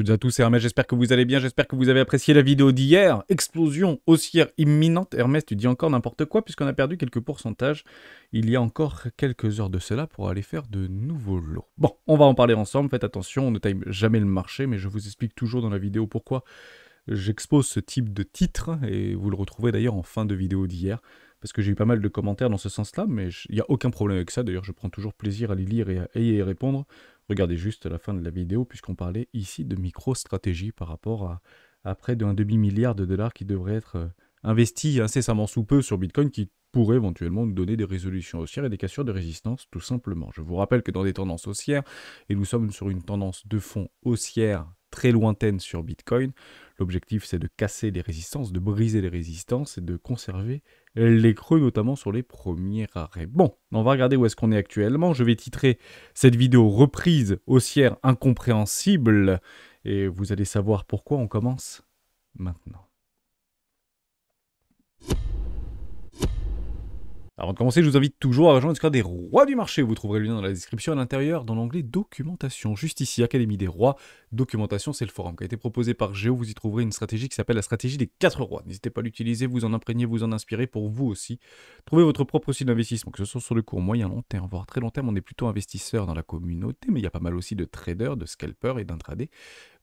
toutes et à tous, c'est Hermès, j'espère que vous allez bien, j'espère que vous avez apprécié la vidéo d'hier. Explosion haussière imminente. Hermès, tu dis encore n'importe quoi puisqu'on a perdu quelques pourcentages il y a encore quelques heures de cela pour aller faire de nouveaux lots. Bon, on va en parler ensemble, faites attention, on ne time jamais le marché, mais je vous explique toujours dans la vidéo pourquoi j'expose ce type de titre, et vous le retrouvez d'ailleurs en fin de vidéo d'hier, parce que j'ai eu pas mal de commentaires dans ce sens-là, mais il n'y a aucun problème avec ça, d'ailleurs je prends toujours plaisir à les lire et à y répondre. Regardez juste la fin de la vidéo, puisqu'on parlait ici de micro-stratégie par rapport à près d'un demi-milliard de dollars qui devraient être investis incessamment sous peu sur Bitcoin, qui pourrait éventuellement nous donner des résolutions haussières et des cassures de résistance, tout simplement. Je vous rappelle que dans des tendances haussières, et nous sommes sur une tendance de fond haussière très lointaine sur Bitcoin, l'objectif c'est de casser les résistances, de briser les résistances et de conserver les creux, notamment sur les premiers arrêts. Bon, on va regarder où est-ce qu'on est actuellement. Je vais titrer cette vidéo reprise haussière incompréhensible et vous allez savoir pourquoi. On commence maintenant. Avant de commencer, je vous invite toujours à rejoindre le Discord des rois du marché. Vous trouverez le lien dans la description à l'intérieur, dans l'onglet documentation. Juste ici, Académie des rois. Documentation, c'est le forum qui a été proposé par Géo. Vous y trouverez une stratégie qui s'appelle la stratégie des 4 rois. N'hésitez pas à l'utiliser, vous en imprégner, vous en inspirer pour vous aussi. Trouvez votre propre style d'investissement, que ce soit sur le court, moyen, long terme, voire très long terme. On est plutôt investisseur dans la communauté, mais il y a pas mal aussi de traders, de scalpers et d'intradés.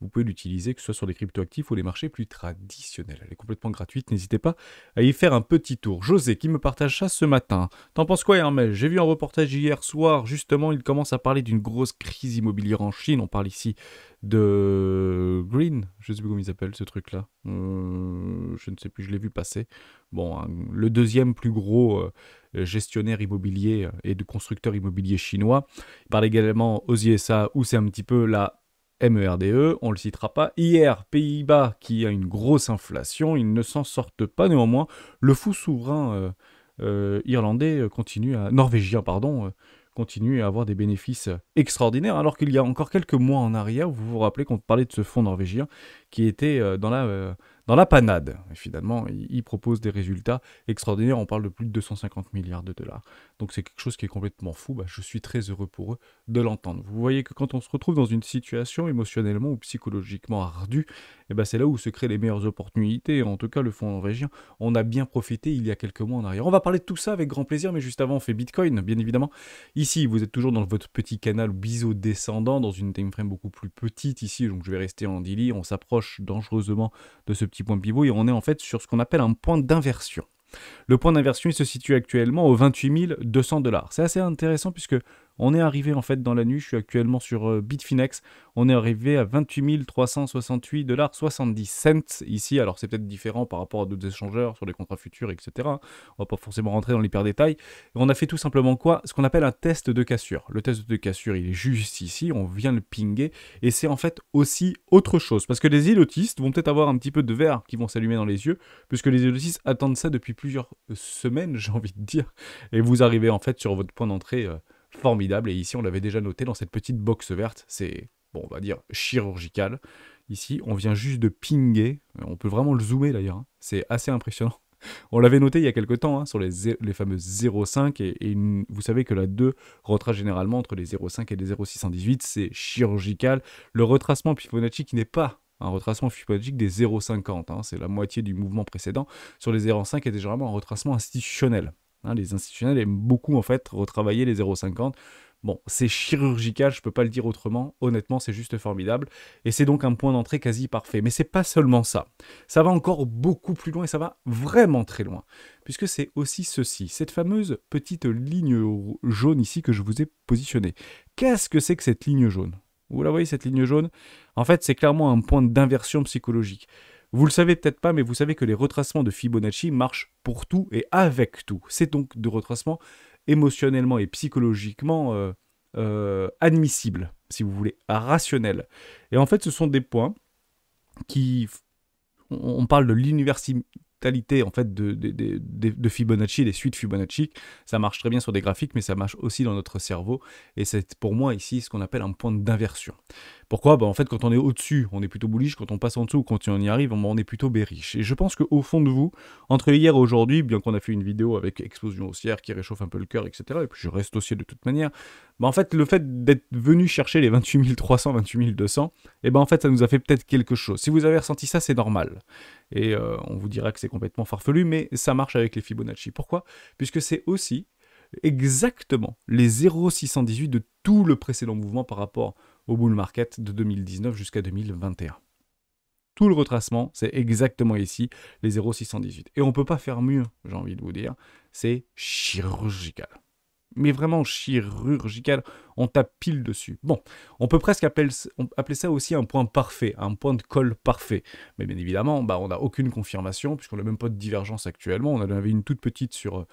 Vous pouvez l'utiliser, que ce soit sur les cryptoactifs ou les marchés plus traditionnels. Elle est complètement gratuite, n'hésitez pas à y faire un petit tour. José qui me partage ça ce matin. T'en penses quoi, Hermès? J'ai vu un reportage hier soir, justement, il commence à parler d'une grosse crise immobilière en Chine. On parle ici de Green, je ne sais plus comment il s'appelle ce truc-là. Je ne sais plus, je l'ai vu passer. Bon, hein, le deuxième plus gros gestionnaire immobilier et de constructeur immobilier chinois. Il parle également aux USA où c'est un petit peu la MERDE, on ne le citera pas. Hier, Pays-Bas qui a une grosse inflation, ils ne s'en sortent pas néanmoins. Le fou souverain irlandais norvégien, continue à avoir des bénéfices extraordinaires, alors qu'il y a encore quelques mois en arrière, vous vous rappelez qu'on parlait de ce fonds norvégien qui était dans la panade. Et finalement, il propose des résultats extraordinaires, on parle de plus de 250 milliards de dollars. Donc c'est quelque chose qui est complètement fou, je suis très heureux pour eux de l'entendre. Vous voyez que quand on se retrouve dans une situation émotionnellement ou psychologiquement ardue, c'est là où se créent les meilleures opportunités. En tout cas, le fonds norvégien, on a bien profité il y a quelques mois en arrière. On va parler de tout ça avec grand plaisir, mais juste avant, on fait Bitcoin, bien évidemment. Ici, vous êtes toujours dans votre petit canal biseau descendant, dans une timeframe beaucoup plus petite ici, donc je vais rester en daily. On s'approche dangereusement de ce petit point pivot et on est en fait sur ce qu'on appelle un point d'inversion. Le point d'inversion, il se situe actuellement aux 28 200 $. C'est assez intéressant puisque on est arrivé en fait dans la nuit, je suis actuellement sur Bitfinex, on est arrivé à 28 368 $ 70 cents ici. Alors c'est peut-être différent par rapport à d'autres échangeurs sur les contrats futurs, etc. On va pas forcément rentrer dans l'hyper détail. On a fait tout simplement quoi? Ce qu'on appelle un test de cassure. Le test de cassure, il est juste ici, on vient le pinguer et c'est en fait aussi autre chose. Parce que les ilotistes vont peut-être avoir un petit peu de verre qui vont s'allumer dans les yeux, puisque les ilotistes attendent ça depuis plusieurs semaines, j'ai envie de dire. Et vous arrivez en fait sur votre point d'entrée formidable, et ici on l'avait déjà noté dans cette petite box verte, c'est, bon, on va dire chirurgical. Ici on vient juste de pinguer, on peut vraiment le zoomer d'ailleurs, hein. C'est assez impressionnant. On l'avait noté il y a quelques temps, hein, sur les fameux 0,5 et vous savez que la 2 retrace généralement entre les 0,5 et les 0,618, c'est chirurgical. Le retracement Fibonacci qui n'est pas un retracement Fibonacci des 0,50, hein, c'est la moitié du mouvement précédent. Sur les 0,5 est généralement un retracement institutionnel. Hein, les institutionnels aiment beaucoup en fait retravailler les 0,50. Bon, c'est chirurgical, je peux pas le dire autrement. Honnêtement, c'est juste formidable. Et c'est donc un point d'entrée quasi parfait. Mais c'est pas seulement ça. Ça va encore beaucoup plus loin et ça va vraiment très loin. Puisque c'est aussi ceci, cette fameuse petite ligne jaune ici que je vous ai positionnée. Qu'est-ce que c'est que cette ligne jaune? Vous la voyez, cette ligne jaune? En fait, c'est clairement un point d'inversion psychologique. Vous le savez peut-être pas, mais vous savez que les retracements de Fibonacci marchent pour tout et avec tout. C'est donc de retracements émotionnellement et psychologiquement admissibles, si vous voulez, rationnels. Et en fait, ce sont des points qui... On parle de l'universalité en fait de Fibonacci, des suites Fibonacci. Ça marche très bien sur des graphiques, mais ça marche aussi dans notre cerveau. Et c'est pour moi ici ce qu'on appelle un point d'inversion. Pourquoi? Bah, en fait, quand on est au-dessus, on est plutôt bullish, quand on passe en dessous, quand on y arrive, on est plutôt bearish. Et je pense qu'au fond de vous, entre hier et aujourd'hui, bien qu'on a fait une vidéo avec explosion haussière qui réchauffe un peu le cœur, etc., et puis je reste haussier de toute manière, bah en fait, le fait d'être venu chercher les 28 300, 28 200, et ben en fait, ça nous a fait peut-être quelque chose. Si vous avez ressenti ça, c'est normal. Et on vous dira que c'est complètement farfelu, mais ça marche avec les Fibonacci. Pourquoi? Puisque c'est aussi exactement les 0,618 de tout le précédent mouvement par rapport au bull market de 2019 jusqu'à 2021. Tout le retracement, c'est exactement ici, les 0,618. Et on ne peut pas faire mieux, j'ai envie de vous dire. C'est chirurgical. Mais vraiment chirurgical, on tape pile dessus. Bon, on peut presque appeler ça aussi un point parfait, un point de colle parfait. Mais bien évidemment, bah, on n'a aucune confirmation, puisqu'on n'a même pas de divergence actuellement. On en avait une toute petite sur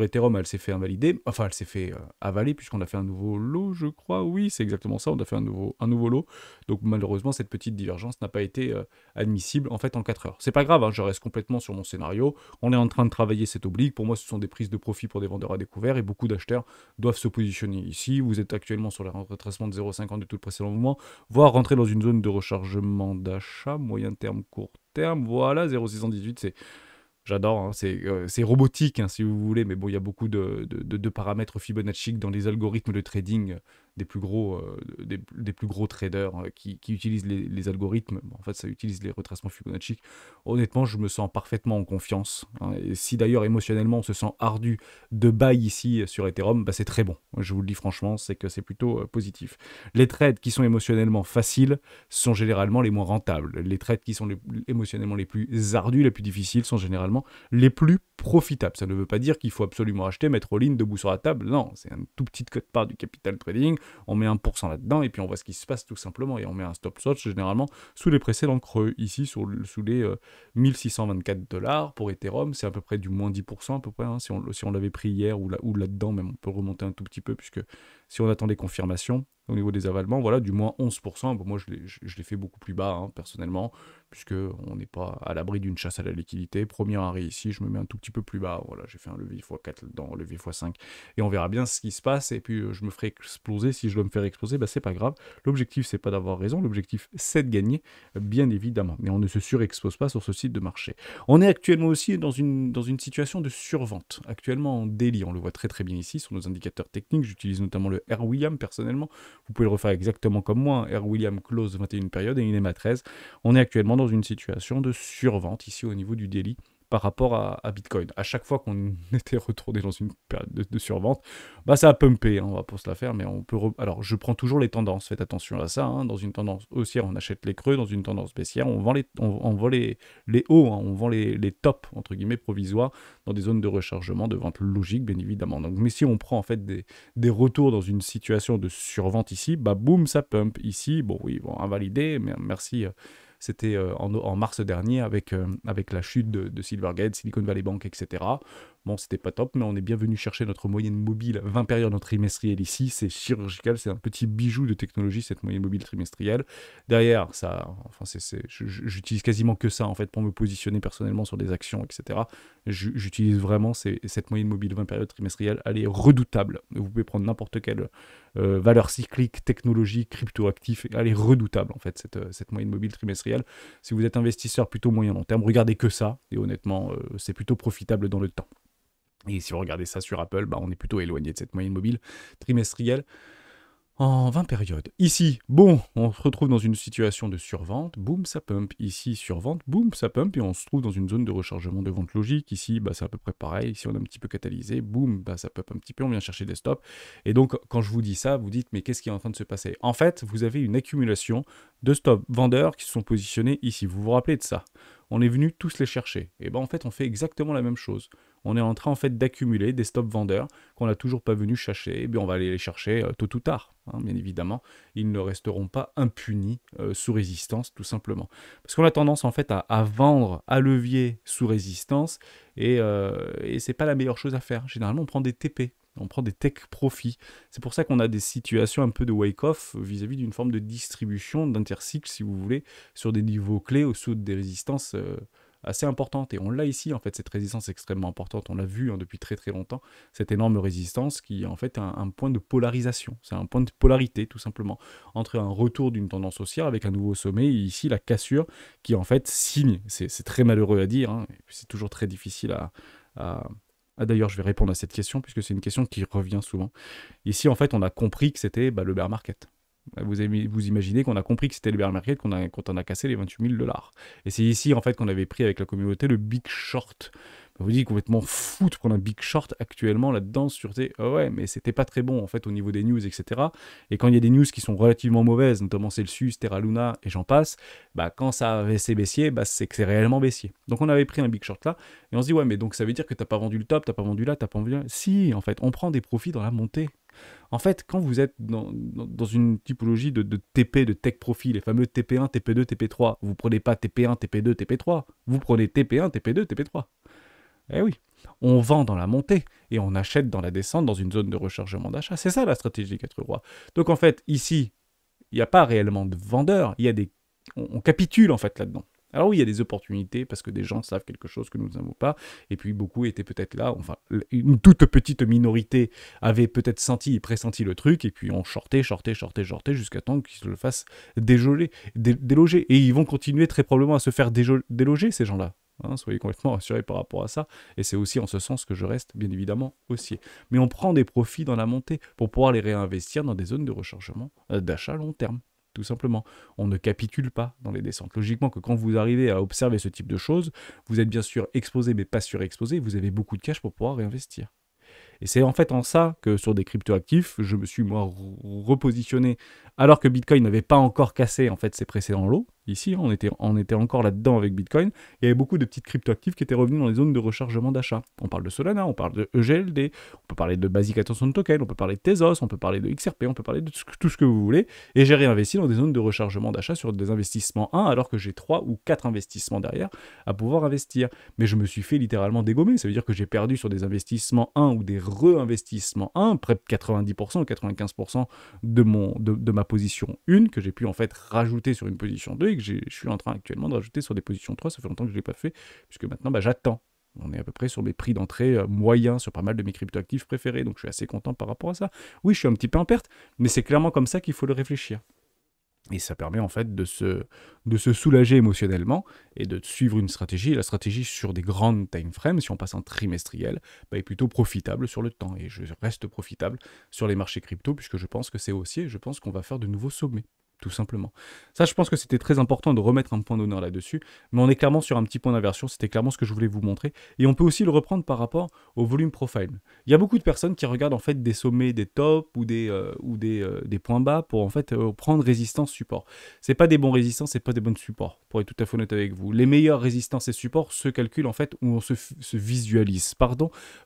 Ethereum, elle s'est fait invalider, enfin elle s'est fait avaler, puisqu'on a fait un nouveau lot, je crois. Oui, c'est exactement ça, on a fait un nouveau lot. Donc malheureusement, cette petite divergence n'a pas été admissible en fait en 4 heures. C'est pas grave, hein, je reste complètement sur mon scénario. On est en train de travailler cette oblique. Pour moi, ce sont des prises de profit pour des vendeurs à découvert, et beaucoup d'acheteurs doivent se positionner ici. Vous êtes actuellement sur le retracement de 0,50 de tout le précédent mouvement, voire rentrer dans une zone de rechargement d'achat, moyen terme, court terme. Voilà, 0,618, c'est... J'adore, hein, c'est robotique hein, si vous voulez, mais bon, il y a beaucoup de paramètres Fibonacci dans les algorithmes de trading des plus gros traders qui utilisent les algorithmes. Bon, en fait, ça utilise les retracements Fibonacci. Honnêtement, je me sens parfaitement en confiance. Hein, et si d'ailleurs émotionnellement on se sent ardu de buy ici sur Ethereum, bah, c'est très bon. Je vous le dis franchement, c'est que c'est plutôt positif. Les trades qui sont émotionnellement faciles sont généralement les moins rentables. Les trades qui sont émotionnellement les plus ardus, les plus difficiles sont généralement les plus profitables. Ça ne veut pas dire qu'il faut absolument acheter, mettre all-in, debout sur la table. Non, c'est un tout petit quote-part du capital trading. On met 1% là-dedans et puis on voit ce qui se passe tout simplement. Et on met un stop loss généralement sous les précédents creux. Ici, sous les 1624 $ pour Ethereum, c'est à peu près du moins 10% à peu près. Hein, si on l'avait pris hier ou là-dedans, même on peut remonter un tout petit peu puisque si on attend des confirmations au niveau des avalements, voilà, du moins 11%. Bon, moi, je l'ai fait beaucoup plus bas, hein, personnellement, puisqu'on n'est pas à l'abri d'une chasse à la liquidité. Premier arrêt ici, je me mets un tout petit peu plus bas. Voilà, j'ai fait un levier x4 là-dedans, un levier x5, et on verra bien ce qui se passe, et puis je me ferai exploser. Si je dois me faire exploser, bah, c'est pas grave. L'objectif, c'est pas d'avoir raison, l'objectif, c'est de gagner, bien évidemment. Mais on ne se surexpose pas sur ce site de marché. On est actuellement aussi dans une situation de survente. Actuellement en daily, on le voit très très bien ici, sur nos indicateurs techniques. J'utilise notamment le R Williams personnellement. Vous pouvez le refaire exactement comme moi, hein. R Williams close 21 périodes et une EMA 13. On est actuellement dans une situation de survente ici au niveau du daily par rapport à Bitcoin. À chaque fois qu'on était retourné dans une période de survente, bah ça a pumpé, hein, on va pas se la faire, mais on peut... Alors, je prends toujours les tendances, faites attention à ça. Hein. Dans une tendance haussière, on achète les creux. Dans une tendance baissière, on vend les hauts, hein. On vend les tops, entre guillemets, provisoires, dans des zones de rechargement, de vente logique, bien évidemment. Donc, mais si on prend en fait des retours dans une situation de survente ici, bah boum, ça pump. Ici, bon oui, bon, invalidé, mais merci... C'était en mars dernier avec la chute de Silvergate, Silicon Valley Bank, etc. Bon, c'était pas top, mais on est bien venu chercher notre moyenne mobile 20 périodes en trimestriel ici. C'est chirurgical, c'est un petit bijou de technologie, cette moyenne mobile trimestrielle. Derrière, ça, enfin, j'utilise quasiment que ça en fait pour me positionner personnellement sur des actions, etc. J'utilise vraiment cette moyenne mobile 20 périodes trimestrielles. Elle est redoutable. Vous pouvez prendre n'importe quelle valeur cyclique, technologie, crypto-actif. Elle est redoutable en fait, cette moyenne mobile trimestrielle. Si vous êtes investisseur plutôt moyen long terme, regardez que ça. Et honnêtement, c'est plutôt profitable dans le temps. Et si on regardait ça sur Apple, bah on est plutôt éloigné de cette moyenne mobile trimestrielle en 20 périodes. Ici, bon, on se retrouve dans une situation de survente, boum, ça pump. Ici, survente, boum, ça pump. Et on se trouve dans une zone de rechargement de vente logique. Ici, bah, c'est à peu près pareil. Ici, on est un petit peu catalysé, boum, bah, ça pump un petit peu. On vient chercher des stops. Et donc, quand je vous dis ça, vous dites, mais qu'est-ce qui est en train de se passer? En fait, vous avez une accumulation de stops vendeurs qui se sont positionnés ici. Vous vous rappelez de ça? On est venu tous les chercher. Et ben en fait, on fait exactement la même chose. On est en train en fait d'accumuler des stops vendeurs qu'on n'a toujours pas venu chercher. Et bien on va aller les chercher tôt ou tard, hein, bien évidemment. Ils ne resteront pas impunis sous résistance, tout simplement. Parce qu'on a tendance en fait à vendre à levier sous résistance et c'est pas la meilleure chose à faire. Généralement, on prend des TP. On prend des tech profits. C'est pour ça qu'on a des situations un peu de wake-off vis-à-vis d'une forme de distribution d'intercycle, si vous voulez, sur des niveaux clés au saut des résistances assez importante. Et on l'a ici, en fait, cette résistance extrêmement importante. On l'a vu hein, depuis très très longtemps, cette énorme résistance qui est en fait un point de polarisation. C'est un point de polarité, tout simplement, entre un retour d'une tendance haussière avec un nouveau sommet et ici la cassure qui en fait signe. C'est très malheureux à dire, hein, c'est toujours très difficile à... D'ailleurs, je vais répondre à cette question puisque c'est une question qui revient souvent. Ici, en fait, on a compris que c'était le bear market. Vous imaginez qu'on a compris que c'était le bear market quand on a cassé les 28 000 $. Et c'est ici, en fait, qu'on avait pris avec la communauté le big short. Vous dites complètement fou de prendre un big short actuellement là-dedans sur tes... Oh ouais, mais c'était pas très bon, en fait, au niveau des news, etc. Et quand il y a des news qui sont relativement mauvaises, notamment Celsius, Terra Luna et j'en passe, bah, quand ça s'est baissier, bah, c'est que c'est réellement baissier. Donc on avait pris un big short là, et on se dit, ouais, mais donc ça veut dire que t'as pas vendu le top, t'as pas vendu là, t'as pas vendu là. Si, en fait, on prend des profits dans la montée. En fait, quand vous êtes dans une typologie de TP, de tech profit, les fameux TP1, TP2, TP3, vous prenez pas TP1, TP2, TP3, vous prenez TP1, TP2, TP3. Eh oui, on vend dans la montée et on achète dans la descente dans une zone de rechargement d'achat. C'est ça la stratégie des 4 rois. Donc en fait, ici, il n'y a pas réellement de vendeurs, il y a des... on capitule en fait là-dedans. Alors oui, il y a des opportunités parce que des gens savent quelque chose que nous n'avons pas, et puis beaucoup étaient peut-être là, enfin, une toute petite minorité avait peut-être senti et pressenti le truc, et puis on shortait jusqu'à temps qu'ils se le fassent déloger. Et ils vont continuer très probablement à se faire déloger, ces gens-là. Hein, soyez complètement rassurés par rapport à ça, et c'est aussi en ce sens que je reste bien évidemment haussier. Mais on prend des profits dans la montée pour pouvoir les réinvestir dans des zones de rechargement, d'achat long terme. Tout simplement, on ne capitule pas dans les descentes. Logiquement que quand vous arrivez à observer ce type de choses, vous êtes bien sûr exposé mais pas surexposé, vous avez beaucoup de cash pour pouvoir réinvestir. Et c'est en fait en ça que sur des cryptoactifs, je me suis moi repositionné alors que Bitcoin n'avait pas encore cassé en fait ses précédents lots. Ici, on était encore là-dedans avec Bitcoin. Il y avait beaucoup de petites cryptoactifs qui étaient revenus dans les zones de rechargement d'achat. On parle de Solana, on parle de EGLD, on peut parler de Basic Attention Token, on peut parler de Tezos, on peut parler de XRP, on peut parler de tout ce que vous voulez. Et j'ai réinvesti dans des zones de rechargement d'achat sur des investissements 1, alors que j'ai 3 ou 4 investissements derrière à pouvoir investir. Mais je me suis fait littéralement dégommer. Ça veut dire que j'ai perdu sur des investissements 1 ou des re-investissements 1, près de 90% ou 95% de ma position 1, que j'ai pu en fait rajouter sur une position 2 et que je suis en train actuellement de rajouter sur des positions 3. Ça fait longtemps que je ne l'ai pas fait, puisque maintenant j'attends. On est à peu près sur mes prix d'entrée moyens sur pas mal de mes cryptoactifs préférés, donc je suis assez content par rapport à ça. Oui, je suis un petit peu en perte, mais c'est clairement comme ça qu'il faut le réfléchir. Et ça permet en fait de se soulager émotionnellement et de suivre une stratégie. Et la stratégie sur des grandes time frames, si on passe en trimestriel, est plutôt profitable sur le temps. Et je reste profitable sur les marchés crypto, puisque je pense que c'est haussier et je pense qu'on va faire de nouveaux sommets. Tout simplement. Ça, je pense que c'était très important de remettre un point d'honneur là-dessus, mais on est clairement sur un petit point d'inversion, c'était clairement ce que je voulais vous montrer, et on peut aussi le reprendre par rapport au volume profile. Il y a beaucoup de personnes qui regardent en fait des sommets, des tops ou des points bas pour en fait prendre résistance support. C'est pas des bons résistants, c'est pas des bons supports, pour être tout à fait honnête avec vous. Les meilleures résistances et supports se calculent en fait, où on se visualise, par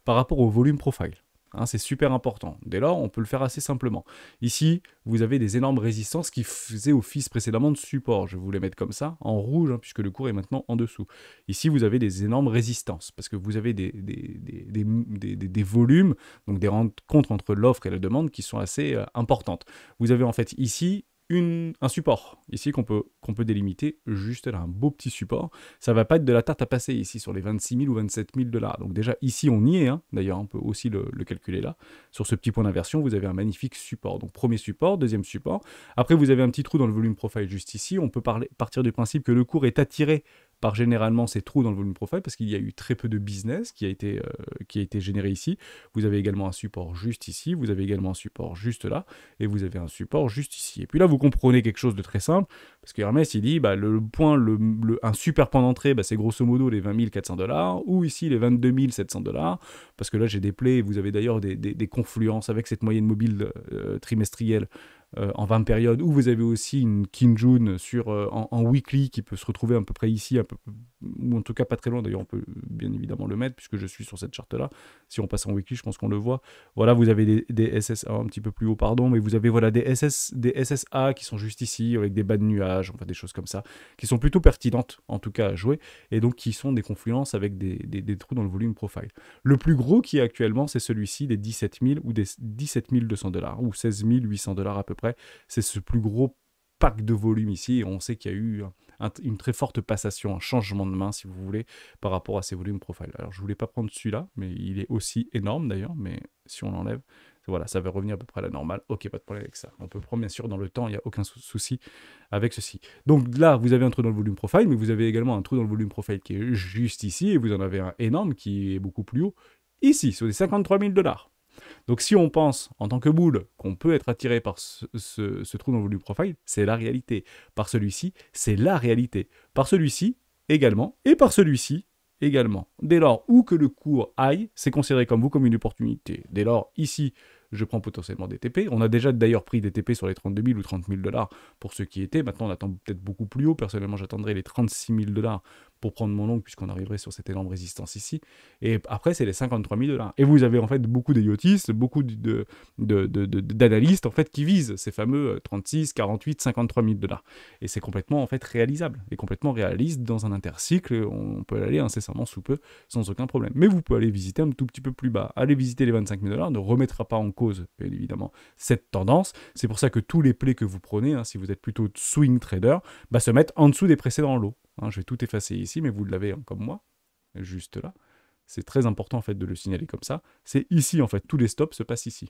rapport au volume profile. Hein, c'est super important. Dès lors, on peut le faire assez simplement. Ici, vous avez des énormes résistances qui faisaient office précédemment de support. Je vais vous les mettre comme ça, en rouge, hein, puisque le cours est maintenant en dessous. Ici, vous avez des énormes résistances, parce que vous avez des volumes, donc des rencontres entre l'offre et la demande qui sont assez importantes. Vous avez en fait ici un support, ici qu'on peut délimiter juste là, un beau petit support. Ça va pas être de la tarte à passer ici sur les 26 000 ou 27 000 $. Donc déjà ici on y est, hein. D'ailleurs on peut aussi le calculer là. Sur ce petit point d'inversion, vous avez un magnifique support. Donc premier support, deuxième support. Après vous avez un petit trou dans le volume profile juste ici. On peut partir du principe que le cours est attiré par généralement ces trous dans le volume profile parce qu'il y a eu très peu de business qui a été généré ici. Vous avez également un support juste ici, vous avez également un support juste là, et vous avez un support juste ici. Et puis là, vous comprenez quelque chose de très simple, parce que Hermès, il dit, un super point d'entrée, c'est grosso modo les 20 400 $, ou ici les 22 700 $, parce que là, j'ai des plays, vous avez d'ailleurs des confluences avec cette moyenne mobile trimestrielle, en 20 périodes, où vous avez aussi une Kinjun en weekly qui peut se retrouver à peu près ici, ou en tout cas pas très loin, d'ailleurs on peut bien évidemment le mettre puisque je suis sur cette charte là. Si on passe en weekly, je pense qu'on le voit. Voilà, vous avez des SSA un petit peu plus haut, pardon, mais vous avez voilà des SSA qui sont juste ici avec des bas de nuages, enfin des choses comme ça, qui sont plutôt pertinentes en tout cas à jouer, et donc qui sont des confluences avec des trous dans le volume profile. Le plus gros qui est actuellement, c'est celui-ci, des 17 000 ou des 17 200 $, ou 16 800 $ à peu près. C'est ce plus gros pack de volume ici, et on sait qu'il y a eu une très forte passation, un changement de main, si vous voulez, par rapport à ces volumes profile. Alors, je voulais pas prendre celui-là, mais il est aussi énorme d'ailleurs, mais si on l'enlève, voilà, ça va revenir à peu près à la normale. Ok, pas de problème avec ça. On peut prendre bien sûr dans le temps, il n'y a aucun souci avec ceci. Donc là, vous avez un trou dans le volume profile, mais vous avez également un trou dans le volume profile qui est juste ici, et vous en avez un énorme qui est beaucoup plus haut ici, sur les 53 000 $. Donc si on pense, en tant que boule, qu'on peut être attiré par ce trou dans le volume profile, c'est la réalité. Par celui-ci, c'est la réalité. Par celui-ci, également, et par celui-ci, également. Dès lors où que le cours aille, c'est considéré comme vous comme une opportunité. Dès lors, ici, je prends potentiellement des TP. On a déjà d'ailleurs pris des TP sur les 32 000 ou 30 000 $ pour ceux qui étaient. Maintenant, on attend peut-être beaucoup plus haut. Personnellement, j'attendrai les 36 000 $ pour prendre mon ongle, puisqu'on arriverait sur cette énorme résistance ici. Et après, c'est les 53 000 $. Et vous avez en fait beaucoup d'IoTistes, beaucoup d'analystes en fait qui visent ces fameux 36, 48, 53 000 $. Et c'est complètement en fait réalisable et complètement réaliste dans un intercycle. On peut aller incessamment sous peu sans aucun problème. Mais vous pouvez aller visiter un tout petit peu plus bas. Aller visiter les 25 000 $ ne remettra pas en cause, bien évidemment, cette tendance. C'est pour ça que tous les plays que vous prenez, hein, si vous êtes plutôt swing trader, se mettent en dessous des précédents lots. Hein, je vais tout effacer ici, mais vous l'avez comme moi, juste là. C'est très important en fait de le signaler comme ça. C'est ici en fait, tous les stops se passent ici.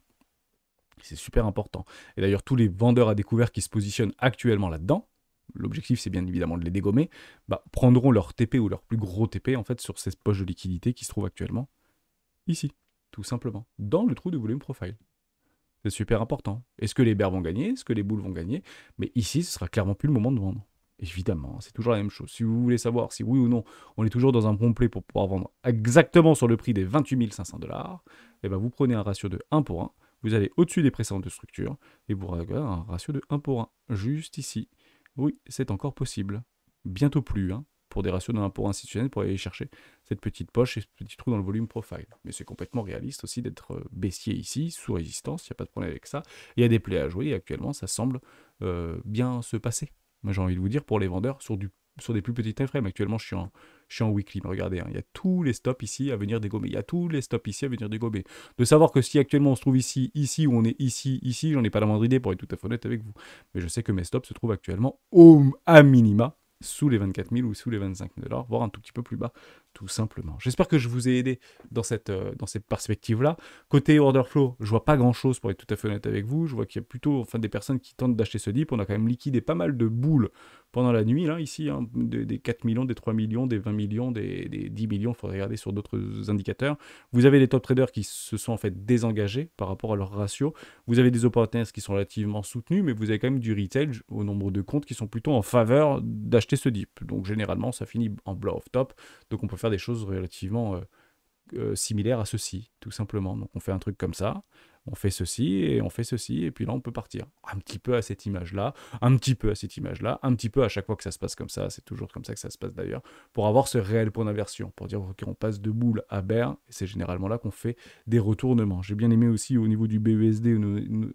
C'est super important. Et d'ailleurs, tous les vendeurs à découvert qui se positionnent actuellement là-dedans, l'objectif c'est bien évidemment de les dégommer, prendront leur TP ou leur plus gros TP en fait sur ces poches de liquidité qui se trouvent actuellement ici, tout simplement, dans le trou de volume profile. C'est super important. Est-ce que les bears vont gagner? Est-ce que les bulls vont gagner? Mais ici, ce sera clairement plus le moment de vendre. Évidemment, c'est toujours la même chose. Si vous voulez savoir si oui ou non, on est toujours dans un bon play pour pouvoir vendre exactement sur le prix des 28 500 $, et vous prenez un ratio de 1 pour 1, vous allez au-dessus des précédentes de structure, et vous regardez un ratio de 1 pour 1, juste ici. Oui, c'est encore possible. Bientôt plus, hein, pour des ratios de 1 pour 1 institutionnel, pour aller chercher cette petite poche et ce petit trou dans le volume profile. Mais c'est complètement réaliste aussi d'être baissier ici, sous résistance, il n'y a pas de problème avec ça. Il y a des plays à jouer, et actuellement, ça semble bien se passer. Moi, j'ai envie de vous dire, pour les vendeurs, sur des plus petits time frames. Actuellement, je suis en weekly, mais regardez, hein, il y a tous les stops ici à venir dégommer. Il y a tous les stops ici à venir dégommer. De savoir que si actuellement on se trouve ici, ou on est ici, j'en ai pas la moindre idée pour être tout à fait honnête avec vous. Mais je sais que mes stops se trouvent actuellement à minima sous les 24 000 ou sous les 25 000 $, voire un tout petit peu plus bas, tout simplement. J'espère que je vous ai aidé dans cette perspective-là. Côté order flow, je vois pas grand-chose pour être tout à fait honnête avec vous. Je vois qu'il y a plutôt des personnes qui tentent d'acheter ce dip. On a quand même liquidé pas mal de boules pendant la nuit, là, ici, hein, des 4 millions, des 3 millions, des 20 millions, des 10 millions, il faudrait regarder sur d'autres indicateurs. Vous avez les top traders qui se sont en fait désengagés par rapport à leur ratio. Vous avez des opportunités qui sont relativement soutenus, mais vous avez quand même du retail au nombre de comptes qui sont plutôt en faveur d'acheter ce dip. Donc généralement, ça finit en blow off top. Donc on peut faire des choses relativement similaires à ceci, tout simplement. Donc on fait un truc comme ça, on fait ceci, et puis là on peut partir. Un petit peu à cette image-là, un petit peu à cette image-là, un petit peu à chaque fois que ça se passe comme ça, c'est toujours comme ça que ça se passe d'ailleurs, pour avoir ce réel point d'inversion, pour dire qu'on passe de boule à bear, et c'est généralement là qu'on fait des retournements. J'ai bien aimé aussi au niveau du BUSD,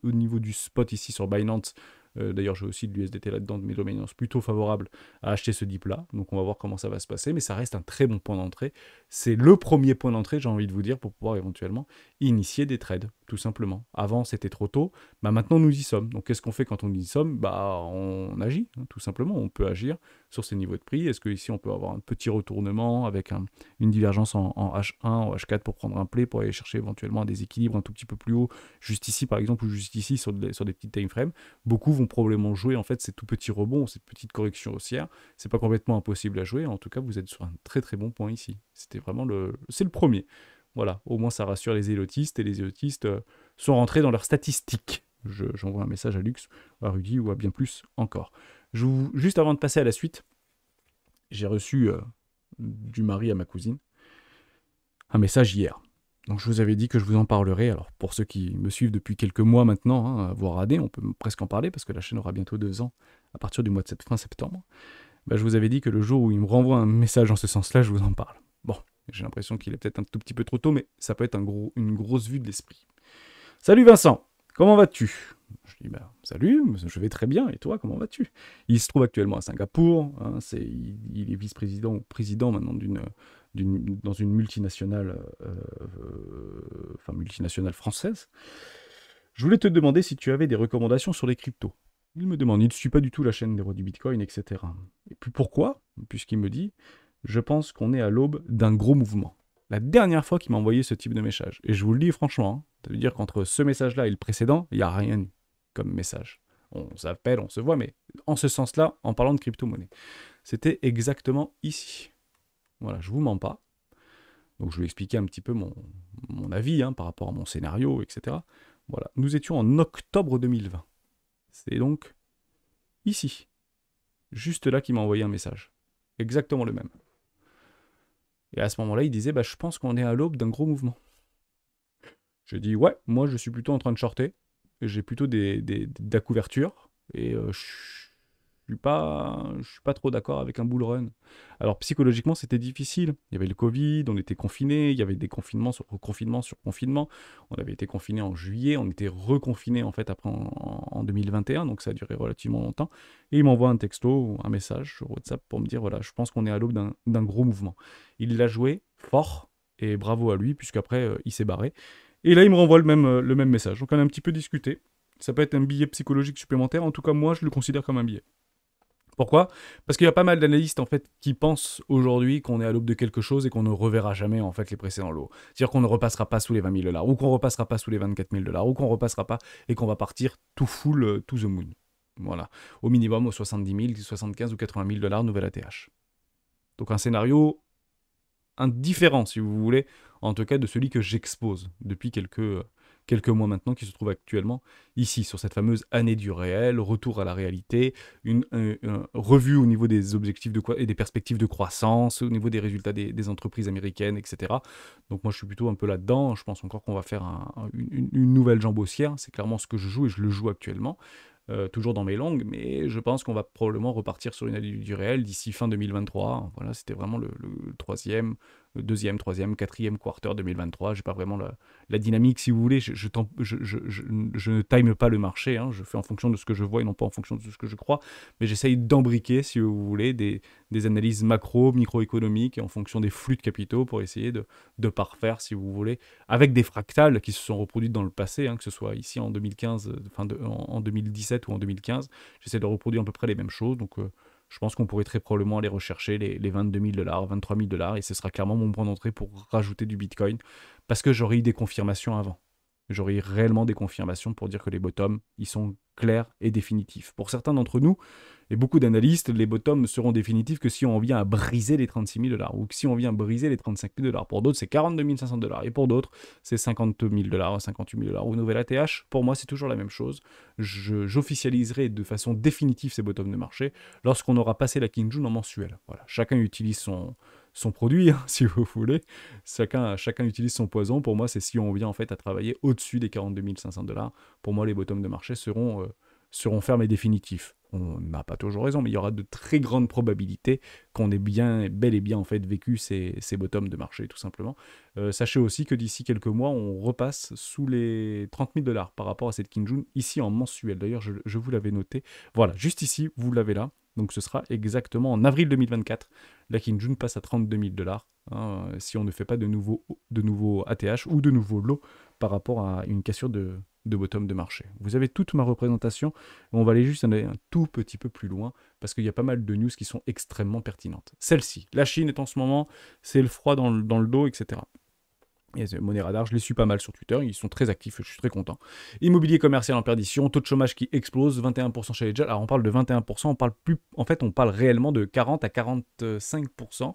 au niveau du spot ici sur Binance. D'ailleurs, j'ai aussi de l'USDT là-dedans, de mes dominances plutôt favorables à acheter ce dip-là. Donc, on va voir comment ça va se passer. Mais ça reste un très bon point d'entrée. C'est le premier point d'entrée, j'ai envie de vous dire, pour pouvoir éventuellement initier des trades, tout simplement. Avant, c'était trop tôt. Maintenant, nous y sommes. Donc, qu'est-ce qu'on fait quand on y sommes? On agit, hein, tout simplement. On peut agir sur ces niveaux de prix. Est-ce qu'ici, on peut avoir un petit retournement avec une divergence en H1, en H4 pour prendre un play, pour aller chercher éventuellement un déséquilibre un tout petit peu plus haut, juste ici, par exemple, ou juste ici, sur des petits time frames. Beaucoup vont probablement jouer en fait ces tout petits rebonds, ces petites corrections haussières. C'est pas complètement impossible à jouer. En tout cas, vous êtes sur un très très bon point ici. C'était vraiment c'est le premier. Voilà, au moins ça rassure les élotistes, et les élotistes sont rentrés dans leurs statistiques. J'envoie un message à Lux, à Rudy ou à bien plus encore. Juste avant de passer à la suite, j'ai reçu du mari à ma cousine un message hier. Donc je vous avais dit que je vous en parlerai. Alors pour ceux qui me suivent depuis quelques mois maintenant, hein, voire années, on peut presque en parler parce que la chaîne aura bientôt 2 ans à partir du mois de fin septembre. Je vous avais dit que le jour où il me renvoie un message en ce sens-là, je vous en parle. Bon, j'ai l'impression qu'il est peut-être un tout petit peu trop tôt, mais ça peut être une grosse vue de l'esprit. Salut Vincent, comment vas-tu? Je dis salut, je vais très bien, et toi, comment vas-tu? Il se trouve actuellement à Singapour, hein, il est vice-président ou président maintenant dans une multinationale, multinationale française. Je voulais te demander si tu avais des recommandations sur les cryptos. Il me demande, il ne suit pas du tout la chaîne des rois du Bitcoin, etc. Et puis pourquoi? Puisqu'il me dit, je pense qu'on est à l'aube d'un gros mouvement. La dernière fois qu'il m'a envoyé ce type de message, et je vous le dis franchement, hein, ça veut dire qu'entre ce message-là et le précédent, il n'y a rien eu comme message. On s'appelle, on se voit, mais en ce sens-là, en parlant de crypto-monnaie. C'était exactement ici. Voilà, je ne vous mens pas. Donc je vais expliquer un petit peu mon avis hein, par rapport à mon scénario, etc. Voilà, nous étions en octobre 2020. C'est donc ici, juste là qu'il m'a envoyé un message. Exactement le même. Et à ce moment-là, il disait, je pense qu'on est à l'aube d'un gros mouvement. J'ai dit, ouais, moi je suis plutôt en train de shorter. J'ai plutôt de la couverture. Et je suis pas trop d'accord avec un bull run. Alors psychologiquement, c'était difficile. Il y avait le Covid, on était confinés, il y avait des confinements sur confinement sur confinement. On avait été confinés en juillet, on était reconfinés en fait après en 2021, donc ça a duré relativement longtemps. Et il m'envoie un texto ou un message sur WhatsApp pour me dire voilà, je pense qu'on est à l'aube d'un gros mouvement. Il l'a joué fort et bravo à lui, puisqu'après il s'est barré. Et là, il me renvoie le même message. Donc on a un petit peu discuté. Ça peut être un billet psychologique supplémentaire. En tout cas, moi, je le considère comme un billet. Pourquoi? Parce qu'il y a pas mal d'analystes en fait qui pensent aujourd'hui qu'on est à l'aube de quelque chose et qu'on ne reverra jamais en fait les précédents lots. C'est-à-dire qu'on ne repassera pas sous les 20 000 $, ou qu'on ne repassera pas sous les 24 000 $, ou qu'on ne repassera pas et qu'on va partir tout full to the moon. Voilà. Au minimum aux 70 000, 75 ou 80 000 $ nouvelle ATH. Donc un scénario indifférent si vous voulez, en tout cas de celui que j'expose depuis quelques mois maintenant, qui se trouve actuellement ici, sur cette fameuse année du réel, retour à la réalité, une revue au niveau des objectifs et des perspectives de croissance, au niveau des résultats des entreprises américaines, etc. Donc moi je suis plutôt un peu là-dedans, je pense encore qu'on va faire une nouvelle jambe haussière, c'est clairement ce que je joue et je le joue actuellement. Toujours dans mes langues, mais je pense qu'on va probablement repartir sur une année du réel d'ici fin 2023. Voilà, c'était vraiment le troisième, le deuxième, troisième, quatrième quarter 2023. J'ai pas vraiment la dynamique, si vous voulez. Je ne time pas le marché. Hein. Je fais en fonction de ce que je vois et non pas en fonction de ce que je crois. Mais j'essaye d'embriquer, si vous voulez, des analyses macro, microéconomiques, en fonction des flux de capitaux pour essayer de parfaire, si vous voulez, avec des fractales qui se sont reproduites dans le passé, hein, que ce soit ici en 2015, en 2017 ou en 2015. J'essaie de reproduire à peu près les mêmes choses. Donc je pense qu'on pourrait très probablement aller rechercher les 22 000 $, 23 000 $, et ce sera clairement mon point d'entrée pour rajouter du Bitcoin, parce que j'aurais eu des confirmations avant. J'aurais eu réellement des confirmations pour dire que les bottoms, ils sont clairs et définitifs. Pour certains d'entre nous, et beaucoup d'analystes, les bottoms seront définitifs que si on vient à briser les 36 000 $, ou que si on vient à briser les 35 000 $. Pour d'autres, c'est 42 500 $, et pour d'autres, c'est 50 000 $, 58 000 $ ou nouvelle ATH. Pour moi, c'est toujours la même chose. J'officialiserai de façon définitive ces bottoms de marché lorsqu'on aura passé la King June en mensuel. Voilà. Chacun utilise son produit, hein, si vous voulez. Chacun utilise son poison. Pour moi, c'est si on vient en fait à travailler au-dessus des 42 500 $. Pour moi, les bottoms de marché seront fermes et définitifs. On n'a pas toujours raison, mais il y aura de très grandes probabilités qu'on ait bel et bien en fait vécu ces bottoms de marché, tout simplement. Sachez aussi que d'ici quelques mois, on repasse sous les 30 000 $ par rapport à cette King June, ici en mensuel. D'ailleurs, je vous l'avais noté. Voilà, juste ici, vous l'avez là. Donc ce sera exactement en avril 2024. La King June passe à 32 000 $. Hein, si on ne fait pas de nouveaux ATH ou de nouveaux lots par rapport à une cassure de bottom de marché. Vous avez toute ma représentation. On va aller juste aller un tout petit peu plus loin parce qu'il y a pas mal de news qui sont extrêmement pertinentes. Celle-ci, la Chine est en ce moment, c'est le froid dans le dos, etc. Et Money Radar, je les suis pas mal sur Twitter, ils sont très actifs, je suis très content. Immobilier commercial en perdition, taux de chômage qui explose, 21% chez les jeunes. Alors on parle de 21%, on parle réellement de 40 à 45%,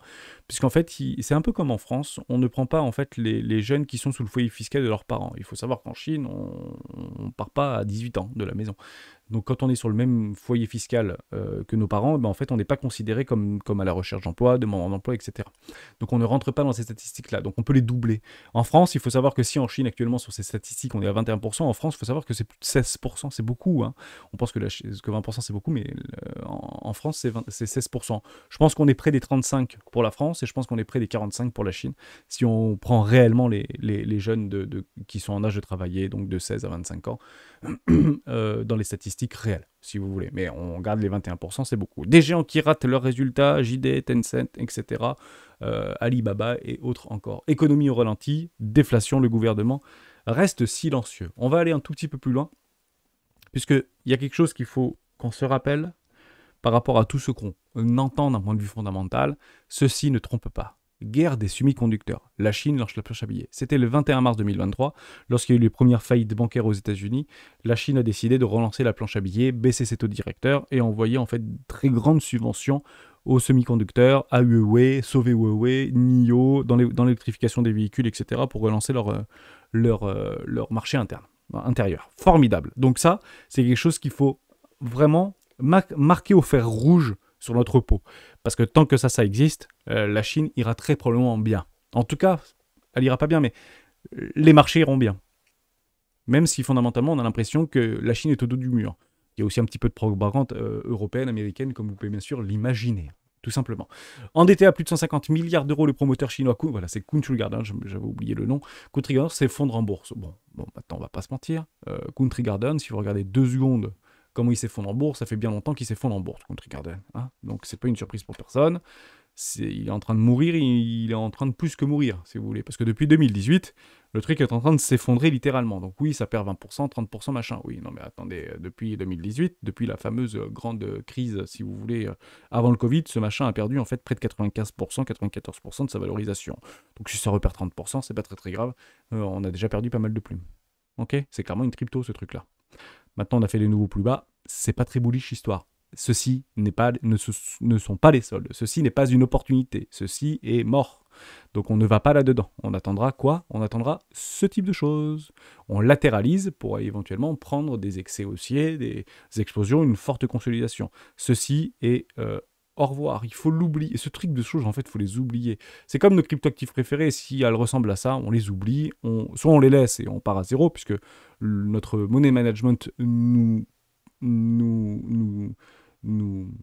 puisqu'en fait, c'est un peu comme en France, on ne prend pas en fait les jeunes qui sont sous le foyer fiscal de leurs parents. Il faut savoir qu'en Chine, on ne part pas à 18 ans de la maison. Donc quand on est sur le même foyer fiscal que nos parents, en fait on n'est pas considéré comme à la recherche d'emploi, demandant d'emploi, etc. Donc on ne rentre pas dans ces statistiques-là, donc on peut les doubler. En France, il faut savoir que si en Chine actuellement sur ces statistiques on est à 21%, en France il faut savoir que c'est plus de 16%, c'est beaucoup. Hein. On pense que 20% c'est beaucoup, mais en France c'est 16%. Je pense qu'on est près des 35 pour la France et je pense qu'on est près des 45 pour la Chine, si on prend réellement les jeunes qui sont en âge de travailler, donc de 16 à 25 ans, dans les statistiques réelles, si vous voulez. Mais on garde les 21%, c'est beaucoup. Des géants qui ratent leurs résultats, JD, Tencent, etc., Alibaba et autres encore. Économie au ralenti, déflation, le gouvernement reste silencieux. On va aller un tout petit peu plus loin, puisqu'il y a quelque chose qu'il faut qu'on se rappelle, par rapport à tout ce qu'on entend d'un point de vue fondamental, ceci ne trompe pas. Guerre des semi-conducteurs. La Chine lance la planche à billets. C'était le 21 mars 2023, lorsqu'il y a eu les premières faillites bancaires aux États-Unis. La Chine a décidé de relancer la planche à billets, baisser ses taux directeurs et envoyer en fait de très grandes subventions aux semi-conducteurs, à Huawei, sauver Huawei, NIO, dans l'électrification des véhicules, etc., pour relancer leur marché intérieur. Formidable. Donc ça, c'est quelque chose qu'il faut vraiment marquer au fer rouge sur notre peau. Parce que tant que ça existe, la Chine ira très probablement bien. En tout cas, elle ira pas bien, mais les marchés iront bien. Même si fondamentalement, on a l'impression que la Chine est au dos du mur. Il y a aussi un petit peu de propagande européenne, américaine, comme vous pouvez bien sûr l'imaginer. Tout simplement. Endetté à plus de 150 milliards d'euros, le promoteur chinois, voilà, c'est Country Garden, j'avais oublié le nom. Country Garden s'effondre en bourse. Bon, maintenant, on va pas se mentir. Country Garden, si vous regardez 2 secondes comment il s'effondre en bourse, ça fait bien longtemps qu'il s'effondre en bourse, Country Garden. Hein, donc, c'est pas une surprise pour personne. Il est en train de mourir, il est en train de plus que mourir, si vous voulez. Parce que depuis 2018, le truc est en train de s'effondrer littéralement. Donc oui, ça perd 20%, 30%, machin. Oui, non mais attendez, depuis 2018, depuis la fameuse grande crise, si vous voulez, avant le Covid, ce machin a perdu en fait près de 95%, 94% de sa valorisation. Donc si ça repère 30%, c'est pas très très grave. On a déjà perdu pas mal de plumes. Ok, c'est clairement une crypto ce truc-là. Maintenant, on a fait les nouveaux plus bas. C'est pas très bullish l'histoire. Ceci ne sont pas les soldes. Ceci n'est pas une opportunité. Ceci est mort. Donc on ne va pas là-dedans. On attendra quoi? On attendra ce type de choses. On latéralise pour éventuellement prendre des excès haussiers, des explosions, une forte consolidation. Ceci est au revoir. Il faut l'oublier. Ce truc de choses, en fait, il faut les oublier. C'est comme nos cryptoactifs préférés. Si elles ressemblent à ça, on les oublie. Soit on les laisse et on part à zéro, puisque notre money management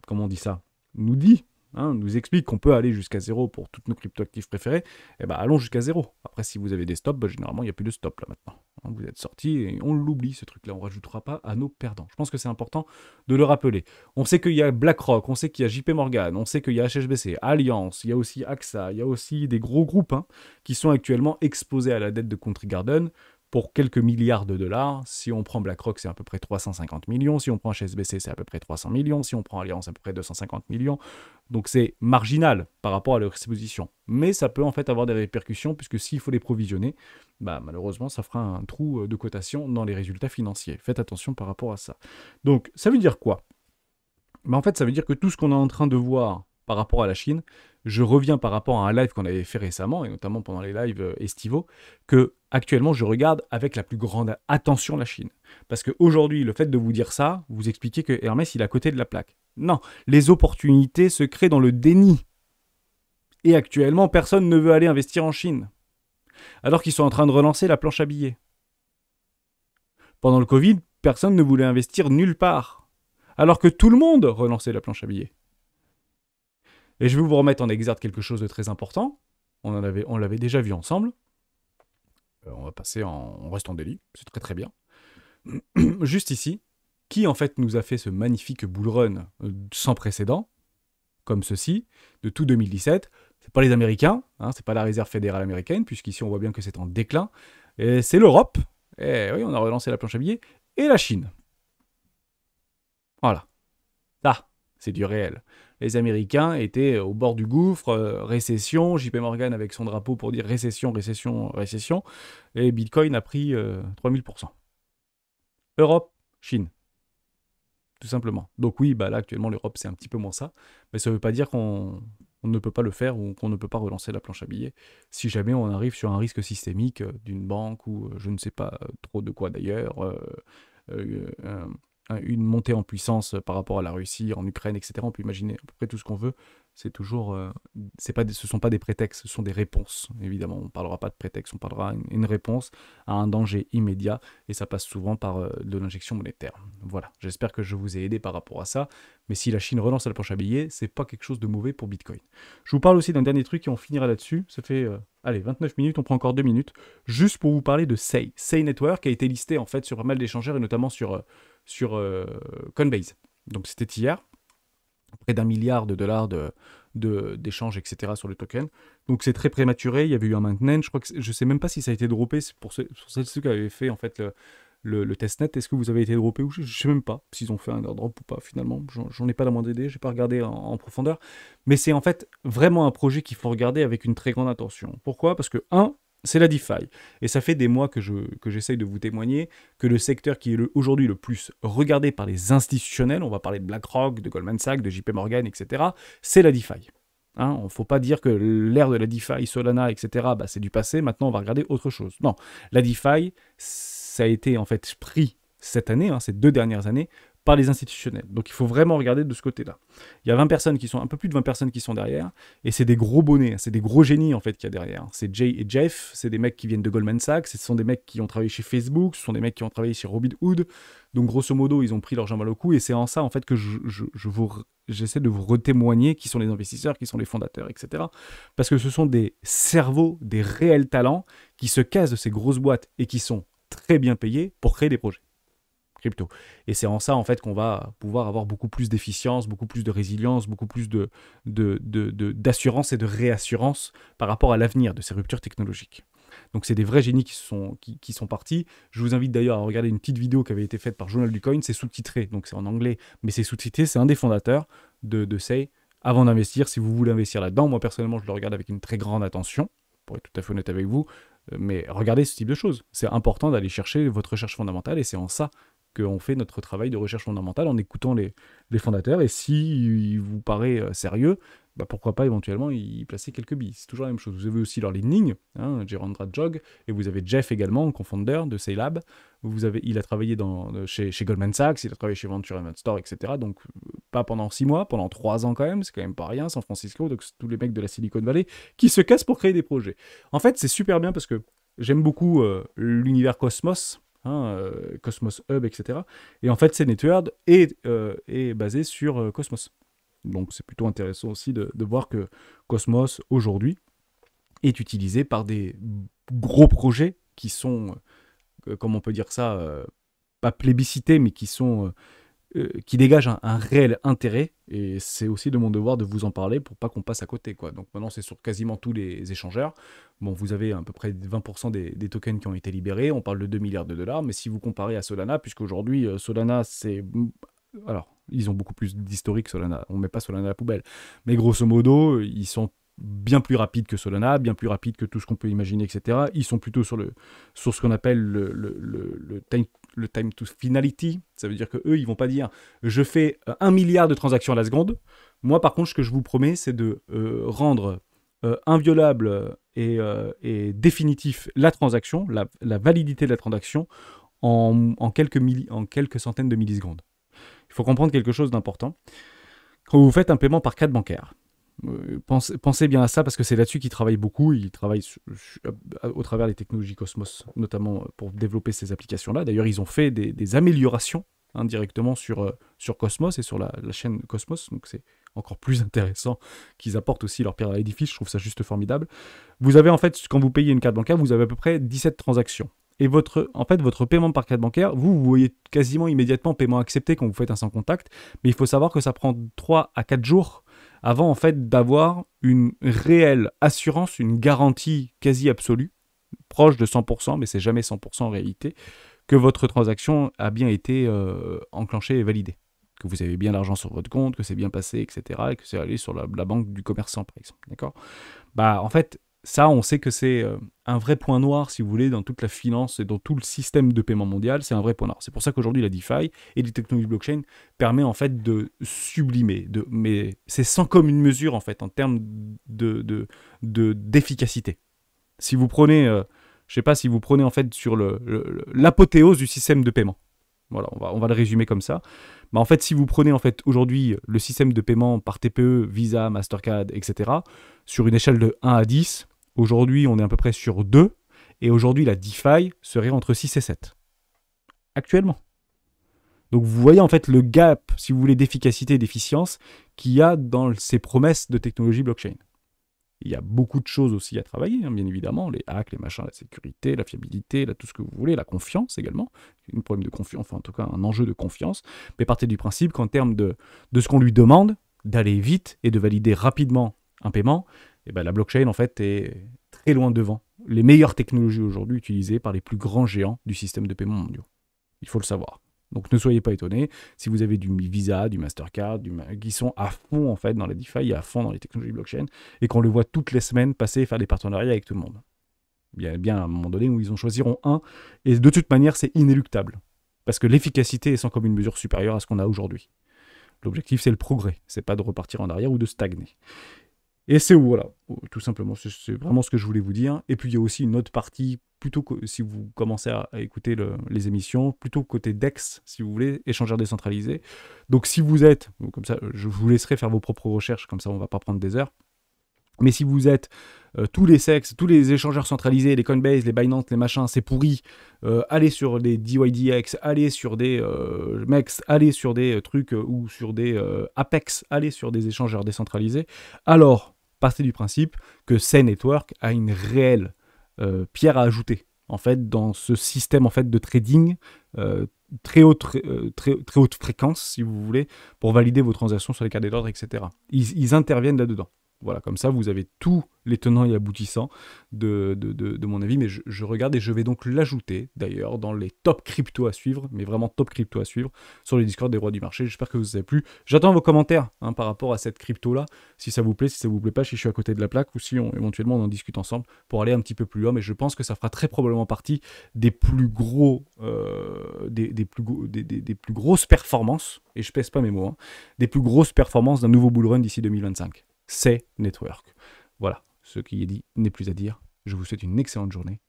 comment on dit ça, nous dit, nous explique qu'on peut aller jusqu'à zéro pour toutes nos cryptoactifs préférés, et ben allons jusqu'à zéro. Après, si vous avez des stops, généralement, il n'y a plus de stop là maintenant. Vous êtes sortis et on l'oublie ce truc-là, on ne rajoutera pas à nos perdants. Je pense que c'est important de le rappeler. On sait qu'il y a BlackRock, on sait qu'il y a JP Morgan, on sait qu'il y a HSBC, Allianz, il y a aussi AXA, il y a aussi des gros groupes qui sont actuellement exposés à la dette de Country Garden pour quelques milliards de dollars. Si on prend BlackRock, c'est à peu près 350 millions. Si on prend HSBC, c'est à peu près 300 millions. Si on prend Allianz, c'est à peu près 250 millions. Donc c'est marginal par rapport à leur exposition. Mais ça peut en fait avoir des répercussions, puisque s'il faut les provisionner, malheureusement, ça fera un trou de cotation dans les résultats financiers. Faites attention par rapport à ça. Donc, ça veut dire quoi? En fait, ça veut dire que tout ce qu'on est en train de voir par rapport à la Chine, je reviens par rapport à un live qu'on avait fait récemment, et notamment pendant les lives estivaux, que actuellement je regarde avec la plus grande attention la Chine. Parce qu'aujourd'hui, le fait de vous dire ça, vous expliquez que Hermès, il est à côté de la plaque. Non, les opportunités se créent dans le déni. Et actuellement, personne ne veut aller investir en Chine. Alors qu'ils sont en train de relancer la planche à billets. Pendant le Covid, personne ne voulait investir nulle part. Alors que tout le monde relançait la planche à billets. Et je vais vous remettre en exergue quelque chose de très important. On l'avait déjà vu ensemble. On reste en délit, c'est très très bien. Juste ici, qui en fait nous a fait ce magnifique bull run sans précédent, comme ceci, de tout 2017. C'est pas les Américains, c'est pas la réserve fédérale américaine, puisqu'ici on voit bien que c'est en déclin. Et c'est l'Europe, et oui, on a relancé la planche à billets, et la Chine. Voilà. Ça, c'est du réel. Les Américains étaient au bord du gouffre, récession, JP Morgan avec son drapeau pour dire récession, récession, récession, et Bitcoin a pris 3000%. Europe, Chine. Tout simplement. Donc oui, là actuellement l'Europe c'est un petit peu moins ça, mais ça ne veut pas dire qu'on ne peut pas le faire ou qu'on ne peut pas relancer la planche à billets si jamais on arrive sur un risque systémique d'une banque ou je ne sais pas trop de quoi d'ailleurs, une montée en puissance par rapport à la Russie, en Ukraine, etc. On peut imaginer à peu près tout ce qu'on veut. C'est toujours, ce ne sont pas des prétextes, ce sont des réponses. Évidemment, on ne parlera pas de prétexte, on parlera une réponse à un danger immédiat et ça passe souvent par de l'injection monétaire. Voilà, j'espère que je vous ai aidé par rapport à ça. Mais si la Chine relance la planche à billets, c'est pas quelque chose de mauvais pour Bitcoin. Je vous parle aussi d'un dernier truc et on finira là-dessus. Ça fait, 29 minutes, on prend encore 2 minutes. Juste pour vous parler de Sei. Sei Network a été listé en fait sur pas mal d'échangeurs et notamment sur Coinbase. Donc c'était hier, près d'1 milliard de dollars d'échanges, etc. sur le token. Donc c'est très prématuré, il y avait eu un maintenance, je ne sais même pas si ça a été droppé, c'est pour ceux qui avaient fait en fait le testnet. Est-ce que vous avez été droppé ou je sais même pas s'ils ont fait un airdrop ou pas finalement. J'en ai pas la moindre idée, j'ai pas regardé en profondeur. Mais c'est en fait vraiment un projet qu'il faut regarder avec une très grande attention. Pourquoi? Parce que, c'est la DeFi. Et ça fait des mois que j'essaye de vous témoigner que le secteur qui est aujourd'hui le plus regardé par les institutionnels, on va parler de BlackRock, de Goldman Sachs, de JP Morgan, etc., c'est la DeFi. Il ne faut pas dire que l'ère de la DeFi, Solana, etc., c'est du passé, maintenant on va regarder autre chose. Non, la DeFi, ça a été en fait pris cette année, ces 2 dernières années, par les institutionnels. Donc il faut vraiment regarder de ce côté-là. Il y a 20 personnes qui sont, un peu plus de 20 personnes qui sont derrière, et c'est des gros bonnets, c'est des gros génies en fait qu'il y a derrière. C'est Jay et Jeff, c'est des mecs qui viennent de Goldman Sachs, ce sont des mecs qui ont travaillé chez Facebook, ce sont des mecs qui ont travaillé chez Robinhood. Donc grosso modo, ils ont pris leur jambe à le cou, et c'est en ça en fait que j'essaie de vous retémoigner qui sont les investisseurs, qui sont les fondateurs, etc. Parce que ce sont des cerveaux, des réels talents qui se cassent de ces grosses boîtes et qui sont très bien payés pour créer des projets crypto. Et c'est en ça, en fait, qu'on va pouvoir avoir beaucoup plus d'efficience, beaucoup plus de résilience, beaucoup plus d'assurance et de réassurance par rapport à l'avenir de ces ruptures technologiques. Donc c'est des vrais génies qui sont partis. Je vous invite d'ailleurs à regarder une petite vidéo qui avait été faite par Journal du Coin. C'est sous-titré, donc c'est en anglais, mais c'est sous-titré. C'est un des fondateurs de Say. Avant d'investir, si vous voulez investir là-dedans, moi personnellement, je le regarde avec une très grande attention, pour être tout à fait honnête avec vous. Mais regardez ce type de choses. C'est important d'aller chercher votre recherche fondamentale, et c'est en ça qu'on fait notre travail de recherche fondamentale, en écoutant les fondateurs, et s'il vous paraît sérieux, pourquoi pas éventuellement y placer quelques billes. C'est toujours la même chose. Vous avez aussi leur lightning, Gerandra Jog, et vous avez Jeff également, co-founder de Saylab. Il a travaillé chez Goldman Sachs, il a travaillé chez Venture Investor, etc. Donc pas pendant 6 mois, pendant 3 ans quand même, c'est quand même pas rien, San Francisco, donc c'est tous les mecs de la Silicon Valley qui se cassent pour créer des projets. En fait, c'est super bien parce que j'aime beaucoup l'univers Cosmos, Cosmos Hub, etc. Et en fait, c'est Networld est basé sur Cosmos. Donc c'est plutôt intéressant aussi de voir que Cosmos, aujourd'hui, est utilisé par des gros projets qui sont, comment on peut dire ça, pas plébiscités, mais qui dégagent un réel intérêt. Et c'est aussi de mon devoir de vous en parler pour pas qu'on passe à côté, quoi. Donc maintenant, c'est sur quasiment tous les échangeurs. Bon, vous avez à peu près 20% des tokens qui ont été libérés. On parle de 2 milliards de dollars. Mais si vous comparez à Solana, puisqu'aujourd'hui, Solana, c'est... Alors, ils ont beaucoup plus d'historique, Solana. On ne met pas Solana à la poubelle. Mais grosso modo, ils sont bien plus rapides que Solana, bien plus rapides que tout ce qu'on peut imaginer, etc. Ils sont plutôt sur ce qu'on appelle le time to finality. Ça veut dire qu'eux, ils vont pas dire « je fais 1 milliard de transactions à la seconde ». Moi, par contre, ce que je vous promets, c'est de rendre inviolable et définitif la transaction, la validité de la transaction, en quelques centaines de millisecondes. Il faut comprendre quelque chose d'important. Quand vous faites un paiement par carte bancaire, pensez bien à ça, parce que c'est là-dessus qu'ils travaillent beaucoup. Ils travaillent au travers des technologies Cosmos, notamment pour développer ces applications-là. D'ailleurs, ils ont fait des améliorations directement sur Cosmos et sur la chaîne Cosmos. Donc c'est encore plus intéressant qu'ils apportent aussi leur pierre à l'édifice. Je trouve ça juste formidable. Vous avez en fait, quand vous payez une carte bancaire, vous avez à peu près 17 transactions. Et votre paiement par carte bancaire, vous voyez quasiment immédiatement paiement accepté quand vous faites un sans contact, mais il faut savoir que ça prend 3 à 4 jours avant en fait d'avoir une réelle assurance, une garantie quasi absolue, proche de 100%, mais c'est jamais 100% en réalité, que votre transaction a bien été enclenchée et validée. Que vous avez bien l'argent sur votre compte, que c'est bien passé, etc. Et que c'est allé sur la banque du commerçant, par exemple. D'accord ? En fait, ça, on sait que c'est un vrai point noir, si vous voulez, dans toute la finance et dans tout le système de paiement mondial. C'est un vrai point noir. C'est pour ça qu'aujourd'hui, la DeFi et les technologies blockchain permet en fait de sublimer. Mais c'est sans commune mesure, en fait, en termes d'efficacité. Si vous prenez, je sais pas, si vous prenez en fait sur l'apothéose du système de paiement. Voilà, on va le résumer comme ça. En fait, si vous prenez en fait aujourd'hui le système de paiement par TPE, Visa, Mastercard, etc., sur une échelle de 1 à 10, aujourd'hui on est à peu près sur 2, et aujourd'hui la DeFi serait entre 6 et 7. Actuellement. Donc vous voyez en fait le gap, si vous voulez, d'efficacité et d'efficience qu'il y a dans ces promesses de technologie blockchain. Il y a beaucoup de choses aussi à travailler, bien évidemment, les hacks, les machins, la sécurité, la fiabilité, tout ce que vous voulez, la confiance également, un problème de confiance, enfin en tout cas un enjeu de confiance, mais partez du principe qu'en termes de ce qu'on lui demande, d'aller vite et de valider rapidement un paiement, la blockchain en fait est très loin devant les meilleures technologies aujourd'hui utilisées par les plus grands géants du système de paiement mondiaux. Il faut le savoir. Donc ne soyez pas étonnés si vous avez du Visa, du Mastercard, qui sont à fond en fait dans la DeFi et à fond dans les technologies blockchain et qu'on le voit toutes les semaines passer et faire des partenariats avec tout le monde. Il y a bien un moment donné où ils en choisiront un et de toute manière c'est inéluctable parce que l'efficacité est sans commune mesure supérieure à ce qu'on a aujourd'hui. L'objectif c'est le progrès, c'est pas de repartir en arrière ou de stagner. Et c'est voilà, tout simplement, c'est vraiment ce que je voulais vous dire. Et puis il y a aussi une autre partie, plutôt que si vous commencez à écouter les émissions, plutôt côté DEX, si vous voulez, échangeur décentralisé. Donc si vous êtes, comme ça, je vous laisserai faire vos propres recherches, comme ça on ne va pas prendre des heures. Mais si vous êtes tous les sexes, tous les échangeurs centralisés, les Coinbase, les Binance, les machins, c'est pourri, allez sur des DYDX, allez sur des MEX, allez sur des trucs ou sur des Apex, allez sur des échangeurs décentralisés, alors partez du principe que C-Network a une réelle pierre à ajouter en fait dans ce système en fait de trading très haute fréquence si vous voulez pour valider vos transactions sur les carnets d'ordre, etc. Ils interviennent là-dedans. Voilà, comme ça, vous avez tous les tenants et aboutissants de mon avis, mais je regarde et je vais donc l'ajouter, d'ailleurs, dans les top crypto à suivre, mais vraiment top crypto à suivre, sur le Discord des rois du marché. J'espère que vous avez plu. J'attends vos commentaires par rapport à cette crypto-là, si ça vous plaît, si ça vous plaît pas, si je suis à côté de la plaque, ou si éventuellement on en discute ensemble pour aller un petit peu plus loin, mais je pense que ça fera très probablement partie des plus gros, des plus grosses performances, et je pèse pas mes mots, des plus grosses performances d'un nouveau bull run d'ici 2025. C'est Network. Voilà, ce qui est dit n'est plus à dire. Je vous souhaite une excellente journée